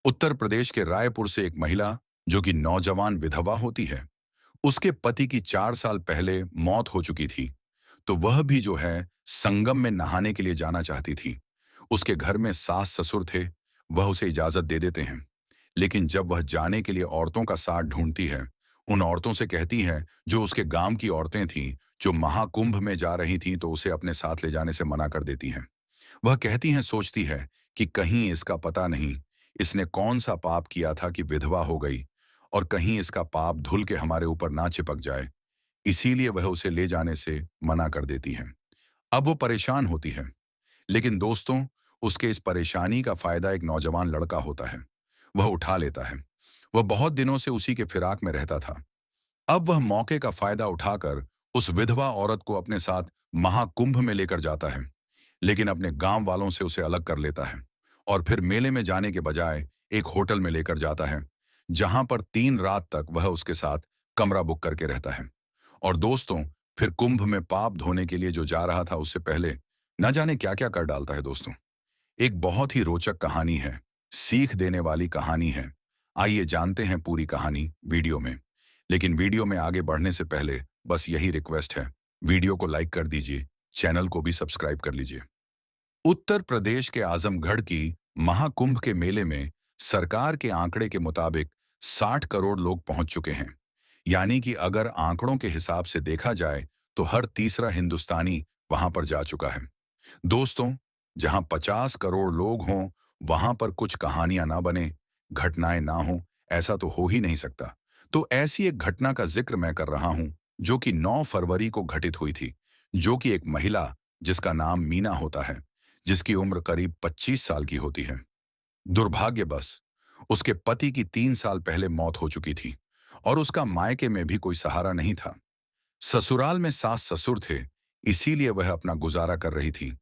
उत्तर प्रदेश के रायपुर से एक महिला जो कि नौजवान विधवा होती है, उसके पति की 4 साल पहले मौत हो चुकी थी। तो वह भी जो है संगम में नहाने के लिए जाना चाहती थी। उसके घर में सास ससुर थे, वह उसे इजाजत दे देते हैं। लेकिन जब वह जाने के लिए औरतों का साथ ढूंढती है, उन औरतों से कहती है जो उसके गांव की औरतें थीं, जो महाकुंभ में जा रही थीं, तो उसे अपने साथ ले जाने से मना कर देती हैं। वह कहती हैं, सोचती है कि कहीं इसका पता नहीं, इसने कौन सा पाप किया था कि विधवा हो गई, और कहीं इसका पाप धुल के हमारे ऊपर ना चिपक जाए। इसीलिए वह उसे ले जाने से मना कर देती हैं। अब वो परेशान होती है। लेकिन दोस्तों, उसके इस परेशानी का फायदा एक नौजवान लड़का होता है। वह उठा लेता है। वह बहुत दिनों से उसी के फिराक में रहता था। अब वह मौके का फायदा उठाकर उस विधवा औरत को अपने साथ महाकुंभ में लेकर जाता है। लेकिन अपने गांव वालों से उसे अलग कर लेता है और फिर मेले में जाने के बजाय एक होटल में लेकर जाता है, जहां पर 3 रात तक वह उसके साथ कमरा बुक करके रहता है। और दोस्तों, फिर कुंभ में पाप धोने के लिए जो जा रहा था, उससे पहले न जाने क्या क्या कर डालता है दोस्तों। एक बहुत ही रोचक कहानी है, सीख देने वाली कहानी है। आइए जानते हैं पूरी कहानी वीडियो में। लेकिन वीडियो में आगे बढ़ने से पहले बस यही रिक्वेस्ट है, वीडियो को लाइक कर दीजिए, चैनल को भी सब्सक्राइब कर लीजिए। उत्तर प्रदेश के आजमगढ़ की महाकुंभ के मेले में सरकार के आंकड़े के मुताबिक 60 करोड़ लोग पहुंच चुके हैं। यानी कि अगर आंकड़ों के हिसाब से देखा जाए तो हर तीसरा हिंदुस्तानी वहां पर जा चुका है। दोस्तों, जहां 50 करोड़ लोग हों, वहां पर कुछ कहानियां ना बने, घटनाएं ना हो, ऐसा तो हो ही नहीं सकता। तो ऐसी एक घटना का जिक्र मैं कर रहा हूं, जो कि 9 फरवरी को घटित हुई थी। जो कि एक महिला, जिसका नाम मीना होता है, जिसकी उम्र करीब 25 साल की होती है। दुर्भाग्यवश उसके पति की 3 साल पहले मौत हो चुकी थी और उसका मायके में भी कोई सहारा नहीं था। ससुराल में सास ससुर थे, इसीलिए वह अपना गुजारा कर रही थी।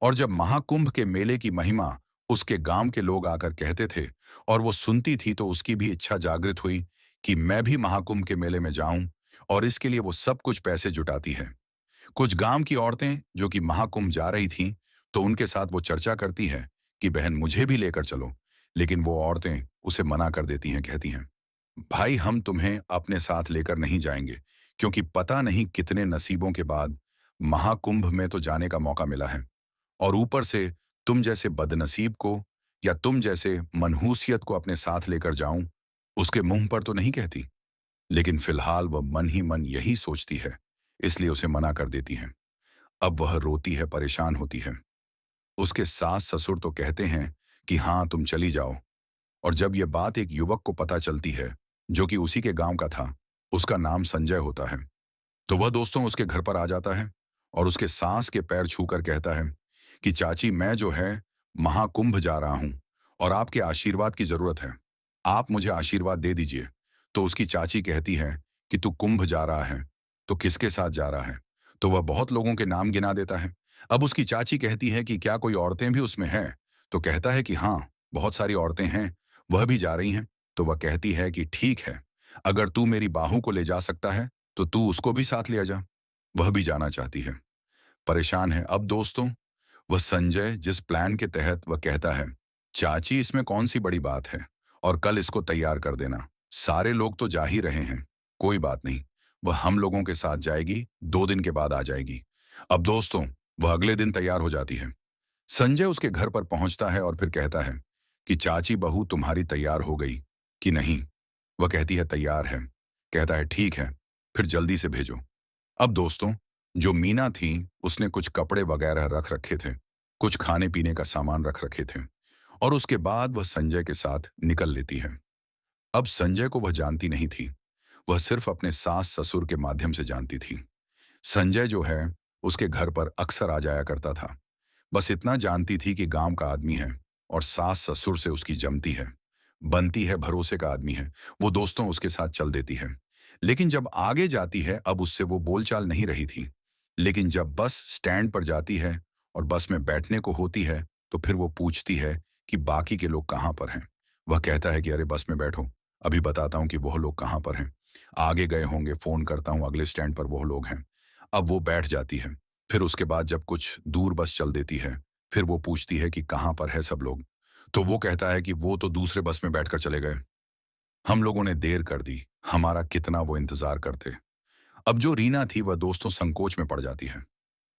और जब महाकुंभ के मेले की महिमा उसके गांव के लोग आकर कहते थे और वो सुनती थी, तो उसकी भी इच्छा जागृत हुई कि मैं भी महाकुंभ के मेले में जाऊं। और इसके लिए वो सब कुछ पैसे जुटाती है। कुछ गांव की औरतें जो कि महाकुंभ जा रही थीं, तो उनके साथ वो चर्चा करती है कि बहन मुझे भी लेकर चलो। लेकिन वो औरतें उसे मना कर देती हैं, कहती हैं, भाई हम तुम्हें अपने साथ लेकर नहीं जाएंगे, क्योंकि पता नहीं कितने नसीबों के बाद महाकुंभ में तो जाने का मौका मिला है। और ऊपर से तुम जैसे बदनसीब को या तुम जैसे मनहूसियत को अपने साथ लेकर जाऊं, उसके मुंह पर तो नहीं कहती। लेकिन फिलहाल वह मन ही मन यही सोचती है, इसलिए उसे मना कर देती हैं। अब वह रोती है, परेशान होती है। उसके सास ससुर तो कहते हैं कि हाँ तुम चली जाओ। और जब यह बात एक युवक को पता चलती है, जो कि उसी के गांव का था, उसका नाम संजय होता है, तो वह दोस्तों उसके घर पर आ जाता है और उसके सास के पैर छूकर कहता है कि चाची, मैं जो है महाकुंभ जा रहा हूं और आपके आशीर्वाद की जरूरत है। आप मुझे आशीर्वाद दे दीजिए। तो उसकी चाची कहती है कि तू कुंभ जा रहा है, तो किसके साथ जा रहा है? तो वह बहुत लोगों के नाम गिना देता है। अब उसकी चाची कहती है कि क्या कोई औरतें भी उसमें हैं? तो कहता है कि हाँ, बहुत सारी औरतें हैं, वह भी जा रही हैं। तो वह कहती है कि ठीक है, अगर तू मेरी बाहू को ले जा सकता है, तो तू उसको भी साथ ले जा। वह भी जाना चाहती है, परेशान है। अब दोस्तों, वह संजय जिस प्लान के तहत वह कहता है, चाची इसमें कौन सी बड़ी बात है, और कल इसको तैयार कर देना, सारे लोग तो जा ही रहे हैं, कोई बात नहीं, वह हम लोगों के साथ जाएगी, 2 दिन के बाद आ जाएगी। अब दोस्तों, वह अगले दिन तैयार हो जाती है। संजय उसके घर पर पहुंचता है और फिर कहता है कि चाची बहू तुम्हारी तैयार हो गई कि नहीं? वह कहती है तैयार है। कहता है ठीक है, फिर जल्दी से भेजो। अब दोस्तों, जो मीना थी, उसने कुछ कपड़े वगैरह रख रखे थे, कुछ खाने पीने का सामान रख रखे थे, और उसके बाद वह संजय के साथ निकल लेती है। अब संजय को वह जानती नहीं थी, वह सिर्फ अपने सास ससुर के माध्यम से जानती थी। संजय जो है उसके घर पर अक्सर आ जाया करता था। बस इतना जानती थी कि गांव का आदमी है और सास ससुर से उसकी जमती है, बनती है, भरोसे का आदमी है। वो दोस्तों उसके साथ चल देती है। लेकिन जब आगे जाती है, अब उससे वो बोलचाल नहीं रही थी। लेकिन जब बस स्टैंड पर जाती है और बस में बैठने को होती है, तो फिर वो पूछती है कि बाकी के लोग कहाँ पर हैं। वह कहता है कि अरे बस में बैठो, अभी बताता हूँ कि वह लोग कहाँ पर हैं। आगे गए होंगे, फोन करता हूँ, अगले स्टैंड पर वह लोग हैं। अब वो बैठ जाती है। फिर उसके बाद जब कुछ दूर बस चल देती है, फिर वो पूछती है कि कहाँ पर है सब लोग। तो वो कहता है कि वो तो दूसरे बस में बैठकर चले गए। हम लोगों ने देर कर दी। हमारा कितना वो इंतजार करते। अब जो रीना थी वह दोस्तों संकोच में पड़ जाती है।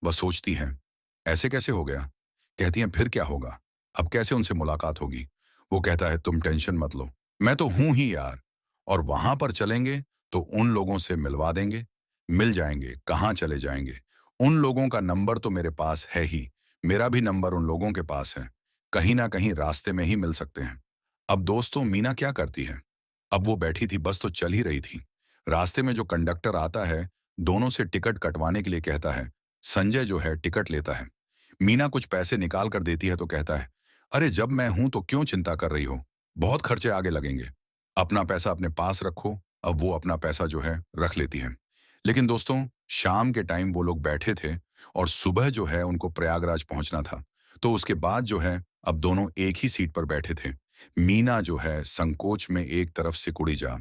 वह सोचती है, ऐसे कैसे हो गया? कहती हैं, फिर क्या होगा? अब कैसे उनसे मुलाकात होगी? वो कहता है, तुम टेंशन मत लो, मैं तो हूं ही यार। और वहां पर चलेंगे तो उन लोगों से मिलवा देंगे। मिल जाएंगे, कहाँ चले जाएंगे? उन लोगों का नंबर तो मेरे पास है ही। मेरा भी नंबर उन लोगों के पास है। कहीं ना कहीं रास्ते में ही मिल सकते हैं। अब दोस्तों मीना क्या करती है? अब वो बैठी थी, बस तो चल ही रही थी। रास्ते में जो कंडक्टर आता है, दोनों से टिकट कटवाने के लिए कहता है। संजय जो है टिकट लेता है। मीना कुछ पैसे निकाल कर देती है तो कहता है, अरे जब मैं हूं तो क्यों चिंता कर रही हो? बहुत खर्चे आगे लगेंगे। अपना पैसा अपने पास रखो। अब वो अपना पैसा जो है रख लेती है। लेकिन दोस्तों, शाम के टाइम वो लोग बैठे थे और सुबह जो है उनको प्रयागराज पहुंचना था। तो उसके बाद जो है अब दोनों एक ही सीट पर बैठे थे। मीना जो है संकोच में एक तरफ सिकुड़ी जा